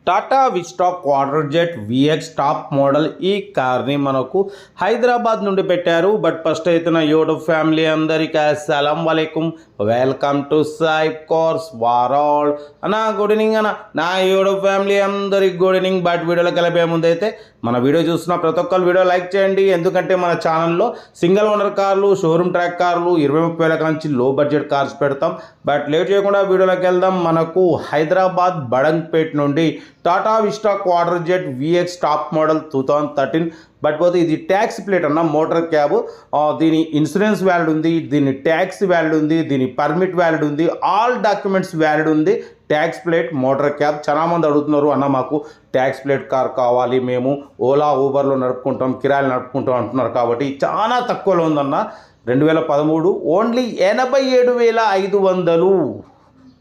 Tata vista quarter jet vx top model ఈ కార్ని మనకు హైదరాబాద్ నుండి పెట్టారు. బట్ ఫస్ట్ అయితే నా యూట్యూబ్ ఫ్యామిలీ అందరికీ అస్సలం వలైకుం, welcome to Sai cars world అన్న. గుడ్ ఈవినింగ్ అన్న. నా యూట్యూబ్ ఫ్యామిలీ అందరికి గుడ్ ఈవినింగ్. బట్ వీడియోలోకి వెళ్ళే ముందు అయితే మన వీడియో చూస్తున్న ప్రతి ఒక్కరు వీడియో లైక్ చేయండి. ఎందుకంటే మన ఛానల్లో సింగిల్ ఓనర్ కార్లు, షోరూమ్ ట్రాక్ కార్లు 20-30 వేల నుంచి లో బడ్జెట్ కార్స్ పెడతాం. బట్ లేట్ చేయకుండా వీడియోలోకి వెళ్దాం. మనకు హైదరాబాద్ బడంగ్పేట్ నుండి Tata vista quarter jet vx top model 2013. But పోతే ఇది ట్యాక్స్ ప్లేట్ అన్న, మోటార్ క్యాబ్. దీని ఇన్సూరెన్స్ వ్యాలిడ్ ఉంది, దీని ట్యాక్స్ వ్యాలిడ్ ఉంది, దీని పర్మిట్ వ్యాలిడ్ ఉంది, ఆల్ డాక్యుమెంట్స్ వ్యాలిడ్ ఉంది. Tax plate motor cab. చాలామంది అడుగుతున్నారు అన్న మాకు ట్యాక్స్ ప్లేట్ కార్ కావాలి, మేము ఓలా ఊబర్లో నడుపుకుంటాం, కిరాయిలు నడుపుకుంటాం అంటున్నారు. కాబట్టి చాలా తక్కువలో ఉందన్న. 2013 ఓన్లీ 87,500.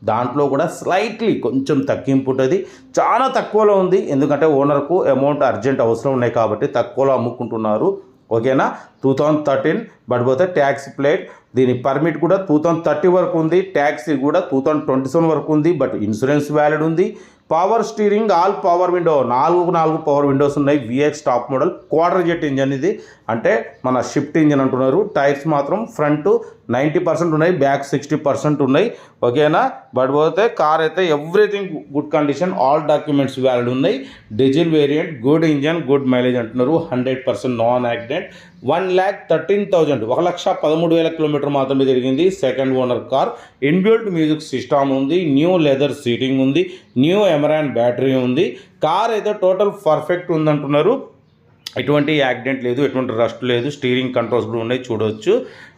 దాంట్లో కూడా స్లైట్లీ కొంచెం తగ్గింపు ఉంటుంది. చాలా తక్కువలో ఉంది, ఎందుకంటే ఓనర్కు అమౌంట్ అర్జెంట్ అవసరం ఉన్నాయి కాబట్టి తక్కువలో అమ్ముకుంటున్నారు. ఓకేనా. 2013 బట్ పోతే ట్యాక్స్ ప్లేట్. దీని పర్మిట్ కూడా 2030 వరకు ఉంది, ట్యాక్స్ కూడా 2027 వరకు ఉంది. బట్ ఇన్సూరెన్స్ వ్యాలిడ్ ఉంది. Power steering, all power window, 4 power windows ఉన్నాయి. VX top model quadrajet engine ఇది, అంటే మన షిఫ్ట్ ఇంజన్ అంటున్నారు. టైర్స్ మాత్రం ఫ్రంట్ 90% ఉన్నాయి, బ్యాక్ 60% ఉన్నాయి. ఓకేనా. బట్ పోతే కార్ అయితే everything good condition, all documents valid ఉన్నాయి. Diesel variant, good engine, good mileage అంటున్నారు. 100% నాన్ యాక్సిడెంట్. 1,13,000 1,13,000 కిలోమీటర్ మాత్రమే తిరిగింది. Second owner car. Inbuilt music system ఉంది, న్యూ లెదర్ సీటింగ్ ఉంది, న్యూ ఎమరాన్ బ్యాటరీ ఉంది. కార్ అయితే టోటల్ పర్ఫెక్ట్ ఉందంటున్నారు. ఎటువంటి యాక్సిడెంట్ లేదు, ఎటువంటి రస్ట్ లేదు. స్టీరింగ్ కంట్రోల్స్ కూడా ఉన్నాయి, చూడవచ్చు.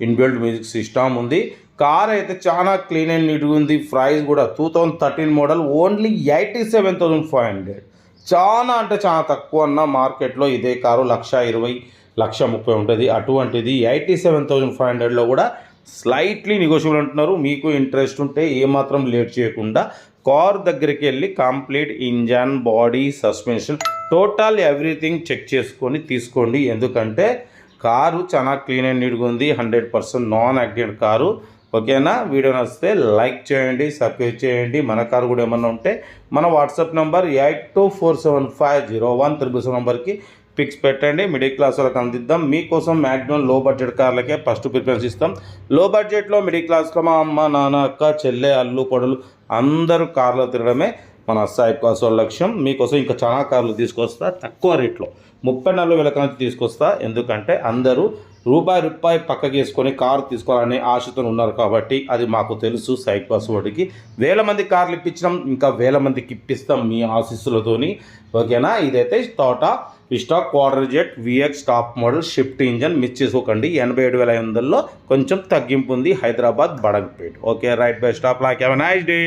ఇన్బిల్ట్ మ్యూజిక్ సిస్టమ్ ఉంది. కార్ అయితే చాలా క్లీన్ అండ్ నీట్గా ఉంది. ప్రైస్ కూడా 2013 మోడల్ ఓన్లీ 87,500. చాలా అంటే చాలా తక్కువ అన్న. మార్కెట్లో ఇదే కారు 1,20,000 1,30,000 ఉంటుంది. అటువంటిది 87,500లో కూడా స్లైట్లీ నెగోషియబుల్ అంటున్నారు. మీకు ఇంట్రెస్ట్ ఉంటే ఏమాత్రం లేట్ చేయకుండా కార్ దగ్గరికి వెళ్ళి complete engine, body, suspension, total everything check చేసుకొని తీసుకోండి. ఎందుకంటే కారు చాలా క్లీన్ అండ్ నీట్గా ఉంది. 100% నాన్ యాక్సిడెంట్ కారు. ఓకేనా. వీడియో నచ్చితే లైక్ చేయండి, సబ్స్క్రైబ్ చేయండి. మన కారు కూడా ఏమన్నా ఉంటే మన వాట్సాప్ నెంబర్ 8247501377 నెంబర్కి పిక్స్ పెట్టండి. మిడిల్ క్లాస్ వాళ్ళకి అందిద్దాం. మీకోసం మ్యాక్సిమం లో బడ్జెట్ కార్లకే ఫస్ట్ ప్రిఫరెన్స్ ఇస్తాం. లో బడ్జెట్లో మిడిల్ క్లాస్లో మా అమ్మ, నాన్న, అక్క, చెల్లె, అల్లు, పొడలు అందరూ కార్లో తిరగడమే మన సాయి కార్స్ వాళ్ళ లక్ష్యం. మీకోసం ఇంకా చాలా కార్లు తీసుకొస్తా, తక్కువ రేట్లో 30-40 వేల నుంచి తీసుకొస్తా. ఎందుకంటే అందరూ రూపాయి పక్కకి వేసుకొని కారు తీసుకోవాలనే ఆశతో ఉన్నారు కాబట్టి అది మాకు తెలుసు. సాయి కార్స్ వాటికి 1000 మంది కార్లు ఇప్పించడం, ఇంకా 1000 మందికి ఇప్పిస్తాం మీ ఆశీస్సులతోని. ఓకేనా. ఇదైతే Tata vista quarter jet vx top model shift engine. Miss చేసుకోకండి. 87,500లో కొంచెం తగ్గింపు ఉంది. Hyderabad Badangpet. Okay right. By stop. Like have a nice day.